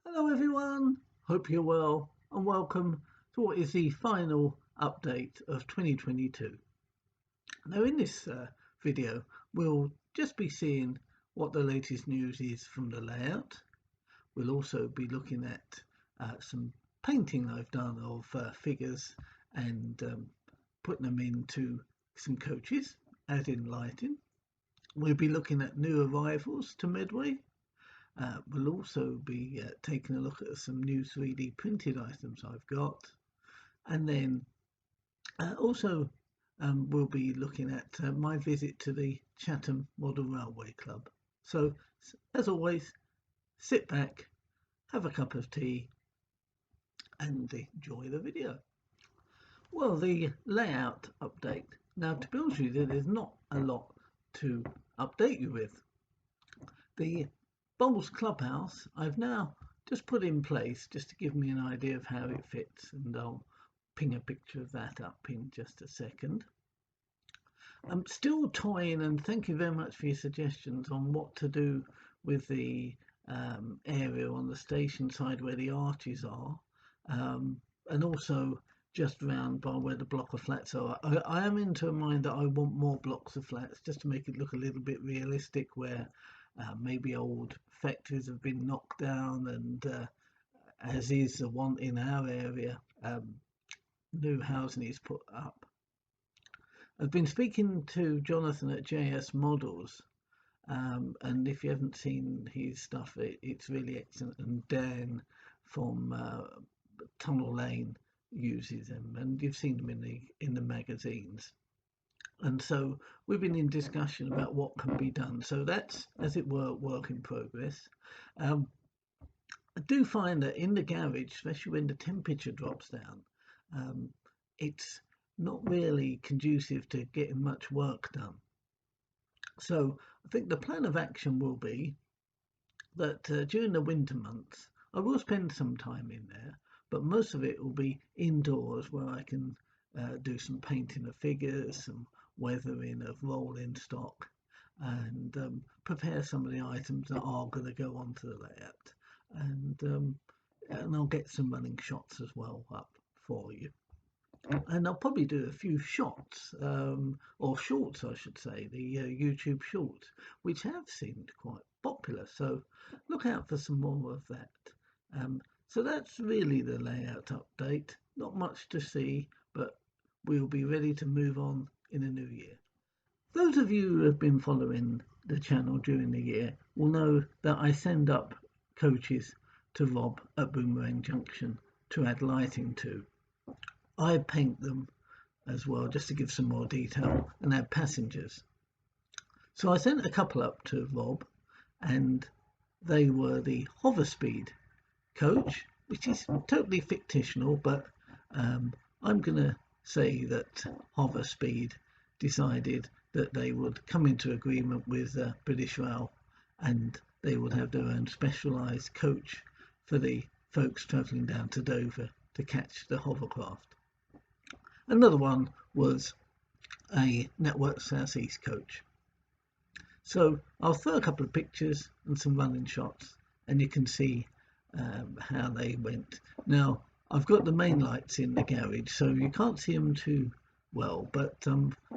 Hello everyone, hope you're well and welcome to what is the final update of 2022. Now in this video we'll just be seeing what the latest news is from the layout. We'll also be looking at some painting I've done of figures and putting them into some coaches, adding lighting. We'll be looking at new arrivals to Medway. We'll also be taking a look at some new 3D printed items I've got, and then also we'll be looking at my visit to the Chatham Model Railway Club. So as always, sit back, have a cup of tea and enjoy the video. Well, the layout update. Now to be honest with you, there's not a lot to update you with. The Bowls Clubhouse I've now just put in place just to give me an idea of how it fits, and I'll ping a picture of that up in just a second. I'm still toying, and thank you very much for your suggestions on what to do with the area on the station side where the arches are, and also just round by where the block of flats are. I am into a mind that I want more blocks of flats just to make it look a little bit realistic, where maybe old factories have been knocked down, and as is the one in our area, new housing is put up. I've been speaking to Jonathan at JS Models, and if you haven't seen his stuff, it's really excellent, and Dan from Tunnel Lane uses them, and you've seen them in the magazines. And so we've been in discussion about what can be done. So that's, as it were, work in progress. I do find that in the garage, especially when the temperature drops down, it's not really conducive to getting much work done. So I think the plan of action will be that during the winter months, I will spend some time in there, but most of it will be indoors, where I can do some painting of figures, some weathering of rolling stock, and prepare some of the items that are going to go onto the layout, and I'll get some running shots as well up for you, and I'll probably do a few shots or shorts I should say, the YouTube shorts, which have seemed quite popular, so look out for some more of that. So that's really the layout update. Not much to see, but we'll be ready to move on in the new year. Those of you who have been following the channel during the year will know that I send up coaches to Rob at Boomerang Junction to add lighting to. I paint them as well just to give some more detail and add passengers. So I sent a couple up to Rob, and they were the hover speed coach, which is totally fictional, but I'm going to say that Hover Speed decided that they would come into agreement with British Rail, and they would have their own specialised coach for the folks travelling down to Dover to catch the hovercraft. Another one was a Network South East coach. So I'll throw a couple of pictures and some running shots, and you can see how they went. Now I've got the main lights in the garage, so you can't see them too well, but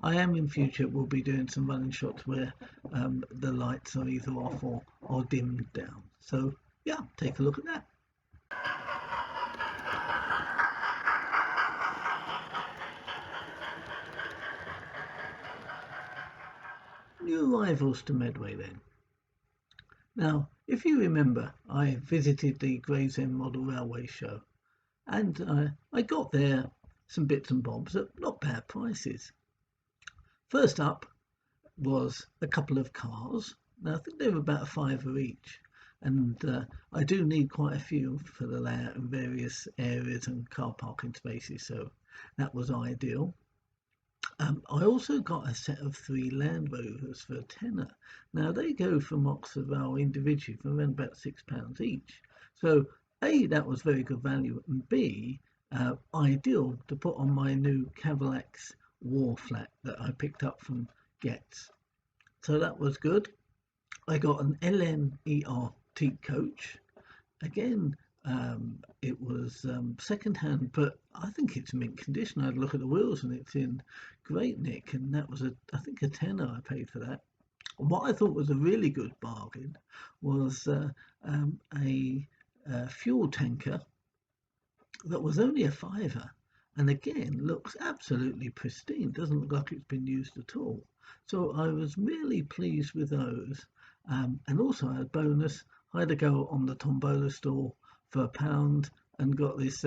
I am in future will be doing some running shots where the lights are either off or dimmed down. So yeah, take a look at that. New arrivals to Medway then. Now, if you remember, I visited the Gravesend Model Railway show, and I got there some bits and bobs at not bad prices. First up was a couple of cars. Now I think they were about £5 each, and I do need quite a few for the layout in various areas and car parking spaces, so that was ideal. I also got a set of 3 Land Rovers for a tenner. Now they go from Oxford Rail individually for around about £6 each. So A, that was very good value, and B, ideal to put on my new Cavalax War flat that I picked up from Getz. So that was good. I got an LNER teak coach, again, it was second hand, but I think it's mint condition. I had a look at the wheels and it's in great nick, and that was I think a tenner I paid for that. What I thought was a really good bargain was a fuel tanker that was only a fiver, and again looks absolutely pristine, doesn't look like it's been used at all. So I was really pleased with those. And also a bonus, I had to go on the Tombola store for £1 and got this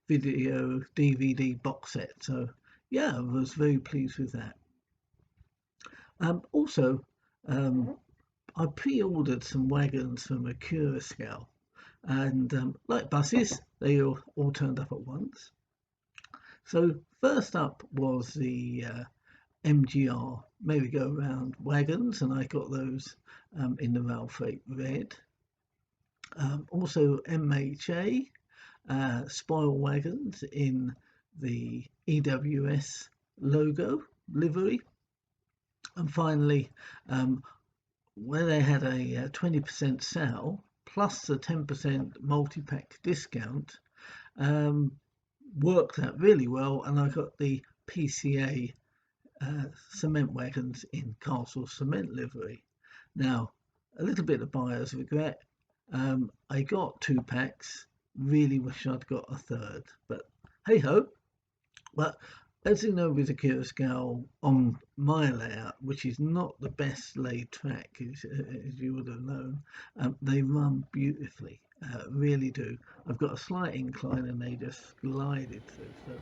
video DVD box set. So yeah, I was very pleased with that. Also, I pre-ordered some wagons from a Curacao, and like buses, they all turned up at once. So first up was the MGR merry-go-round wagons, and I got those in the rail freight red. Also MHA spoil wagons in the EWS logo livery. And finally, where they had a 20% sale plus the 10% multi-pack discount, worked out really well, and I got the PCA cement wagons in Castle cement livery. Now, a little bit of buyer's regret. I got 2 packs. Really wish I'd got a third, but hey ho. But as you know, with the Curacao on my layout, which is not the best laid track, as you would have known, they run beautifully, really do. I've got a slight incline and they just glided through. So.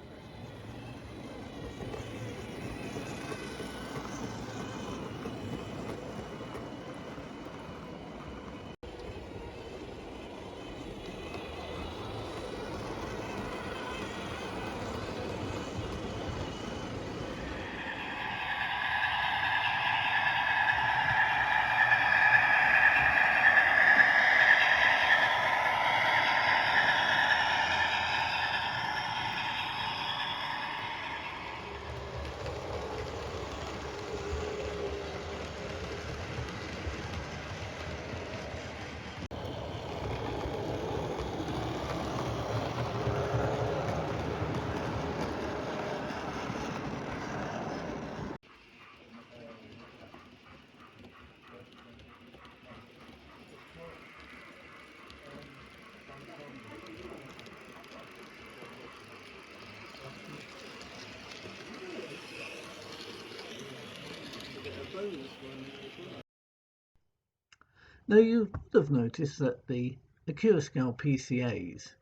Now you would have noticed that the Curacao PCAs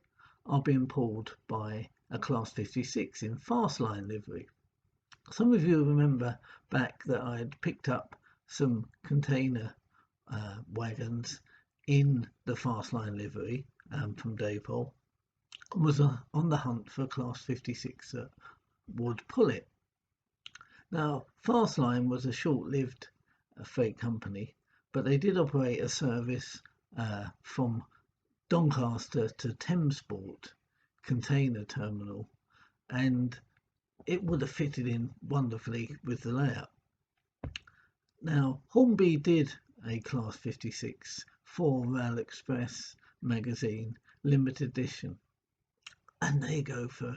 are being pulled by a Class 56 in Fastline livery. Some of you remember back that I'd picked up some container wagons in the Fastline livery from Daypole, and was on the hunt for a Class 56 that would pull it. Now, Fastline was a short-lived freight company, but they did operate a service from Doncaster to Thamesport container terminal, and it would have fitted in wonderfully with the layout. Now, Hornby did a Class 56 for Rail Express magazine limited edition, and they go for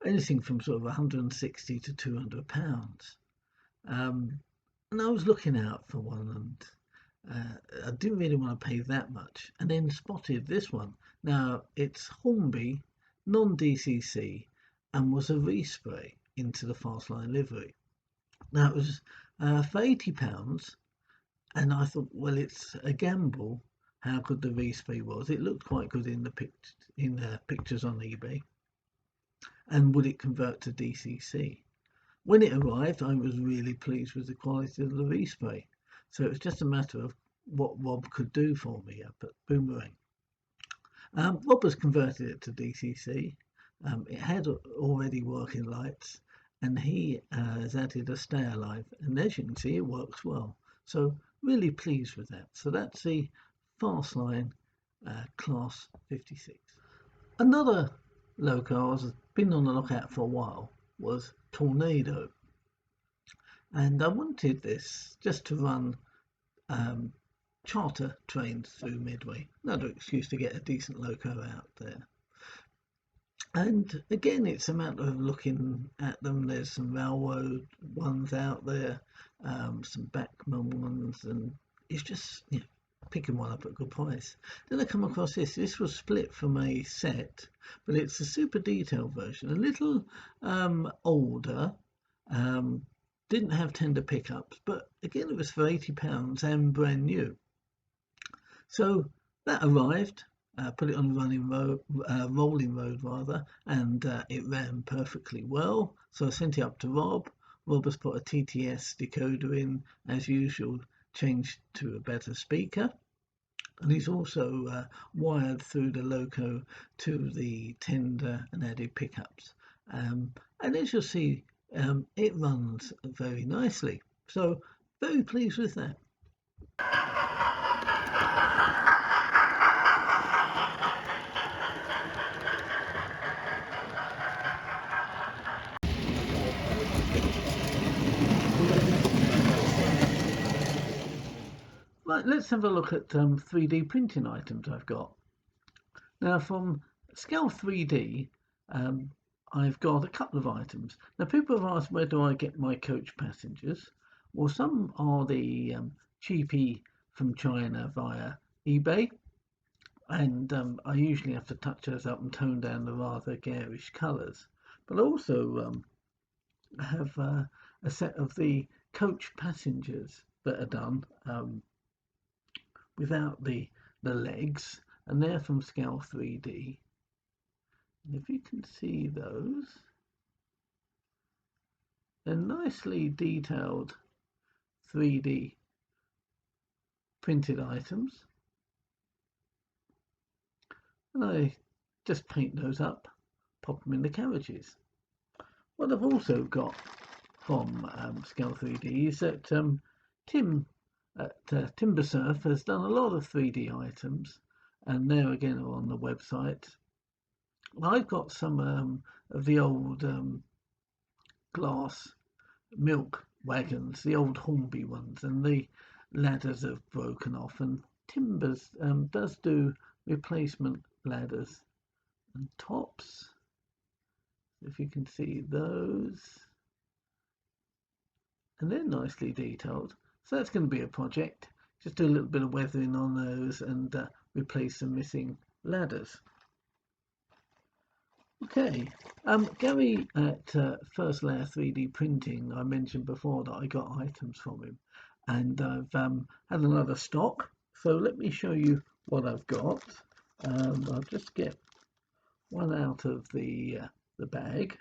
anything from sort of 160 to £200. And I was looking out for one, and I didn't really want to pay that much, and then spotted this one. Now, it's Hornby, non-DCC, and was a respray into the Fastline livery. Now, it was for £80, and I thought, well, it's a gamble how good the respray was. It looked quite good in the pictures on eBay. And would it convert to DCC? When it arrived, I was really pleased with the quality of the respray. So it was just a matter of what Rob could do for me up at Boomerang. Rob has converted it to DCC. It had already working lights, and he has added a stay alive. And as you can see, it works well. So really pleased with that. So that's the Fastline Class 56. Another loco I've been on the lookout for a while was Tornado, and I wanted this just to run charter trains through Medway. Another excuse to get a decent loco out there. And again, it's a matter of looking at them. There's some railroad ones out there, some Backman ones, and it's just picking one up at a good price. Then I come across this. This was split from a set, but it's a super detailed version, a little older. Didn't have tender pickups, but again, it was for £80 and brand new. So that arrived. Put it on a rolling road rather, and it ran perfectly well. So I sent it up to Rob. Rob has put a TTS decoder in as usual, changed to a better speaker, and he's also wired through the loco to the tender and added pickups. And as you'll see, it runs very nicely. So very pleased with that. Right, let's have a look at 3D printing items I've got. Now from Scale 3D, I've got a couple of items. Now people have asked, where do I get my coach passengers? Well, some are the cheapy from China via eBay, and I usually have to touch those up and tone down the rather garish colours. But I also have a set of the coach passengers that are done without the legs, and they're from Scale 3D. And if you can see those, they're nicely detailed 3D printed items, and I just paint those up, pop them in the carriages. What I've also got from Scale 3D is that Tim at Timber Surf has done a lot of 3D items, and there again are on the website. I've got some of the old glass milk wagons, the old Hornby ones, and the ladders have broken off, and Timbers does do replacement ladders and tops, if you can see those, and they're nicely detailed. So that's going to be a project. Just do a little bit of weathering on those and replace some missing ladders. Okay, Gary at First Layer 3D Printing, I mentioned before that I got items from him, and I've had another stock. So let me show you what I've got. I'll just get one out of the bag,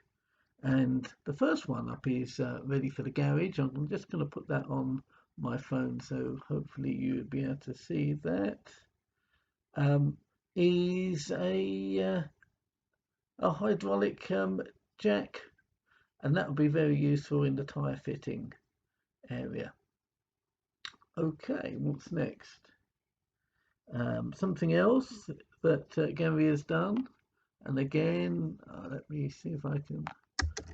and the first one up is ready for the garage. I'm just going to put that on my phone, so hopefully you'll be able to see that. Is a hydraulic jack, and that will be very useful in the tyre fitting area. Okay, what's next? Something else that Gary has done, and again, let me see if I can.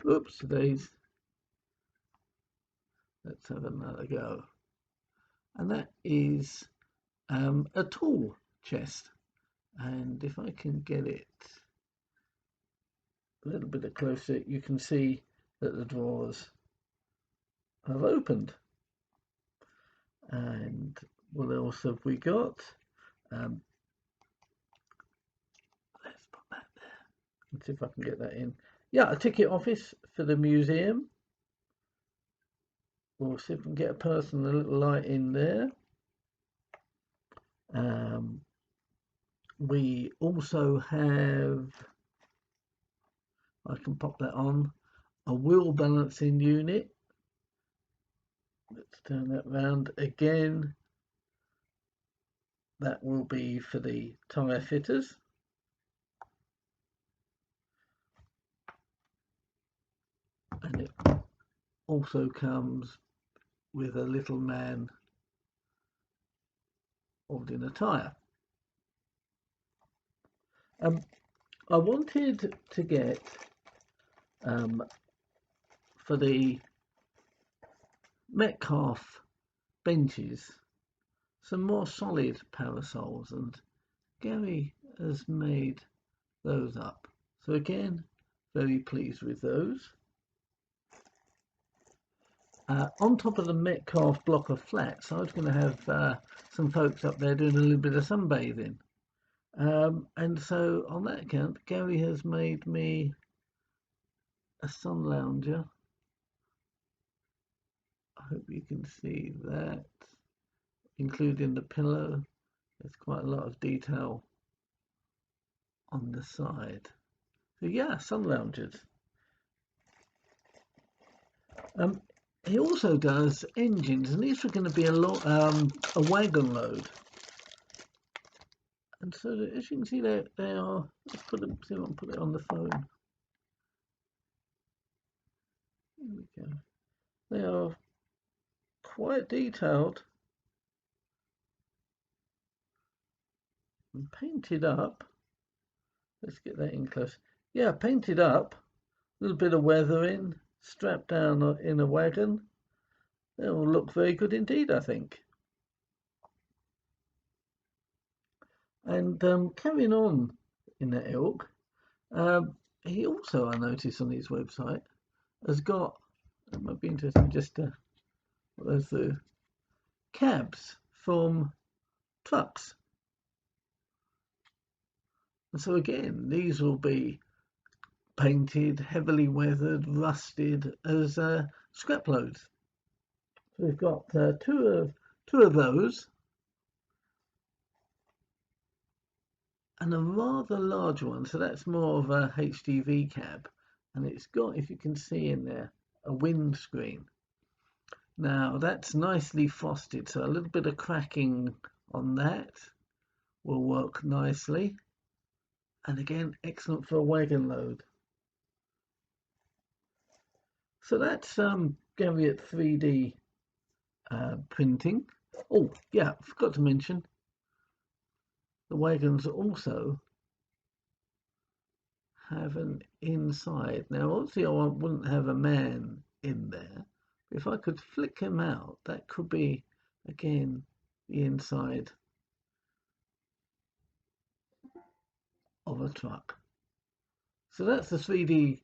Oops, days. Let's have another go. And that is a tool chest, and if I can get it a little bit closer, you can see that the drawers have opened. And what else have we got? Let's put that there. Let's see if I can get that in. Yeah, a ticket office for the museum. We'll see if we can get a person, a little light in there. We also have, I can pop that on, a wheel balancing unit. Let's turn that round again. That will be for the tyre fitters. And it also comes with a little man holding a tyre. I wanted to get for the Metcalf benches some more solid parasols, and Gary has made those up. So again, very pleased with those. On top of the Metcalfe block of flats, I was going to have some folks up there doing a little bit of sunbathing. And so on that account, Gary has made me a sun lounger. I hope you can see that, including the pillow. There's quite a lot of detail on the side. So yeah, sun loungers. He also does engines, and these are going to be a wagon load. And so as you can see, they are. Let's put them. See if I can put it on the phone. Here we go. They are quite detailed and painted up. Let's get that in close. Yeah, painted up. A little bit of weathering, strapped down in a wagon. They will look very good indeed, I think. And carrying on in that ilk, he also, I noticed on his website, has got, it might be interesting just to put those through, cabs from trucks. And so again, these will be painted, heavily weathered, rusted as scrap loads. So we've got two of those, and a rather large one. So that's more of a HGV cab, and it's got, if you can see in there, a windscreen. Now that's nicely frosted, so a little bit of cracking on that will work nicely. And again, excellent for a wagon load. So that's Gary at 3D printing. Oh yeah, forgot to mention the wagons also have an inside. Now obviously I wouldn't have a man in there. If I could flick him out, that could be again the inside of a truck. So that's the 3D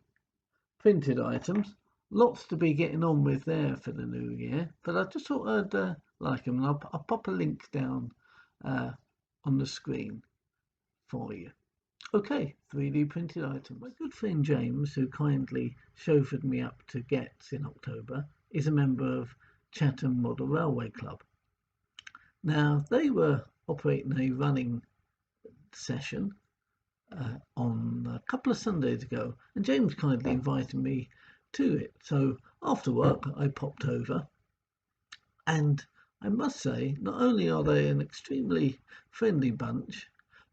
printed items. Lots to be getting on with there for the new year, but I just thought I'd like them, and I'll pop a link down on the screen for you. Okay, 3D printed items. My good friend James, who kindly chauffeured me up to Getz in October, is a member of Chatham Model Railway Club. Now, they were operating a running session on a couple of Sundays ago, and James kindly invited me to it. So after work, I popped over, and I must say, not only are they an extremely friendly bunch,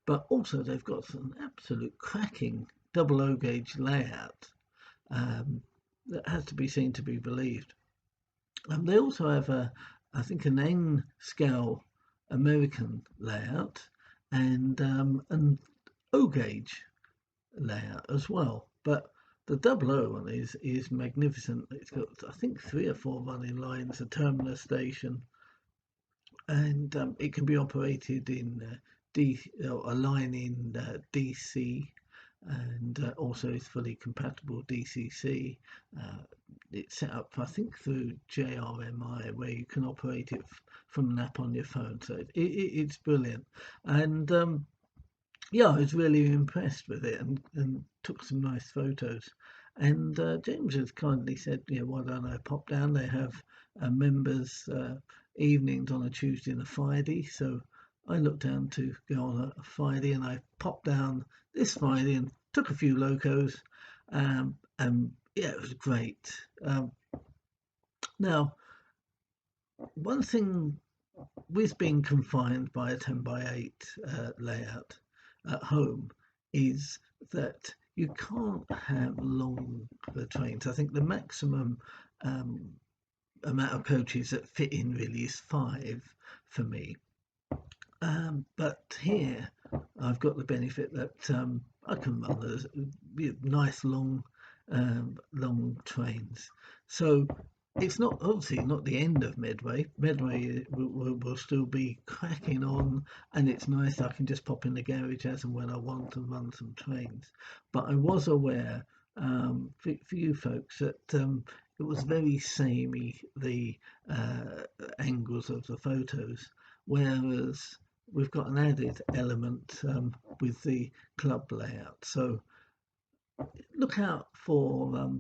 but also they've got some absolute cracking 00 gauge layout that has to be seen to be believed. They also have I think an N scale American layout and an O gauge layout as well. But the 00 one is magnificent. It's got, I think, 3 or 4 running lines, a terminus station, and it can be operated in a line in DC, and also is fully compatible DCC. It's set up, I think, through JRMI, where you can operate it from an app on your phone. So it's brilliant. And yeah, I was really impressed with it, and took some nice photos. And James has kindly said, why don't I pop down? They have members evenings on a Tuesday and a Friday. So I looked down to go on a Friday, and I popped down this Friday and took a few locos. And yeah, it was great. Now, one thing with being confined by a 10x8 layout at home is that you can't have long trains. I think the maximum amount of coaches that fit in really is 5 for me. But here I've got the benefit that I can run nice long trains. So It's not obviously not the end of Medway. Medway will still be cracking on, and it's nice. I can just pop in the garage as and when I want and run some trains. But I was aware, for you folks, that it was very samey, the angles of the photos, whereas we've got an added element with the club layout. So look out for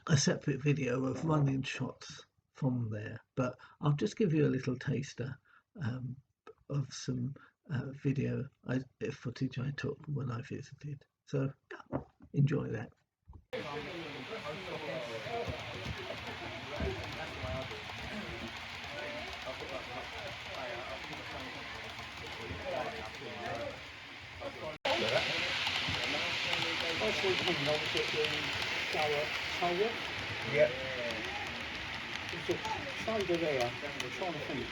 a separate video of running shots from there, but I'll just give you a little taster um, of some video footage I took when I visited. So yeah, enjoy that. Yeah. It's a shoulder there. I'm trying to think.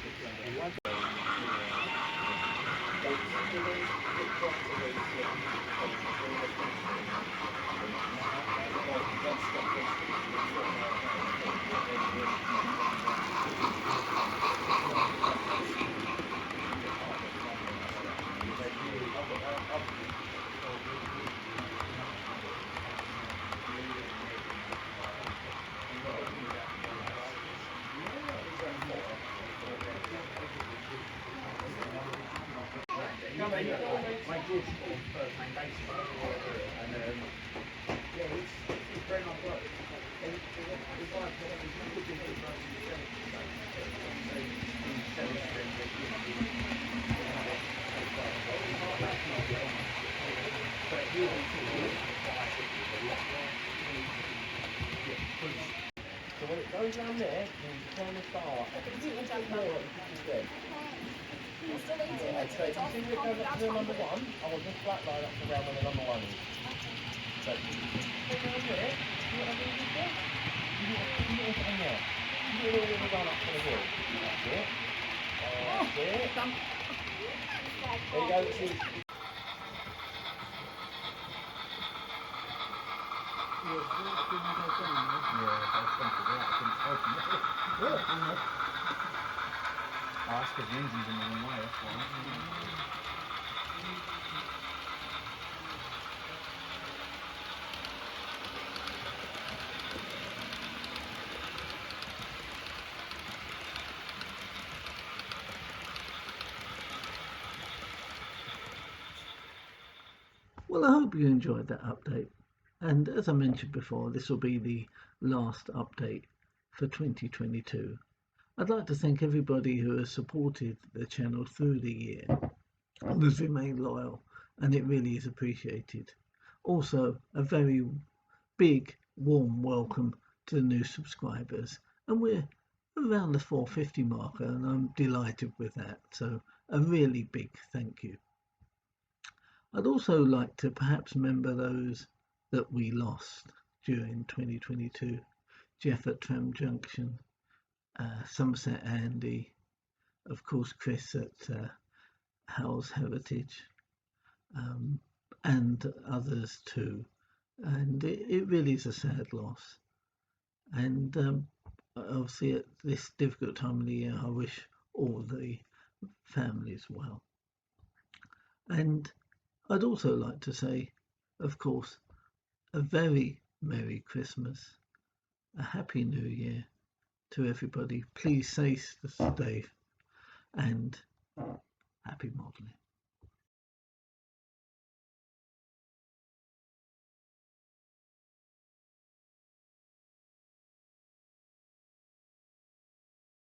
So when it goes down there, you turn the star. So if you see it goes up to the number one, I want this black line up to around where the number one is. So you go down there, you know what I mean with this? You get it on there. You get it all the way down up to the hill. That's it. That's it. There you go, this is. That's because the engine's in the wrong way, that's why. Well, I hope you enjoyed that update. And as I mentioned before, this will be the last update for 2022. I'd like to thank everybody who has supported the channel through the year and has remained loyal, and it really is appreciated. Also, a very big, warm welcome to the new subscribers, and we're around the 450 marker, and I'm delighted with that. So, a really big thank you. I'd also like to perhaps remember those that we lost during 2022. Jeff at Tram Junction, Somerset Andy, of course Chris at Howell's Heritage, and others too. And it really is a sad loss. And obviously at this difficult time of the year, I wish all the families well. And I'd also like to say, of course, a very Merry Christmas, a Happy New Year to everybody. Please stay safe, and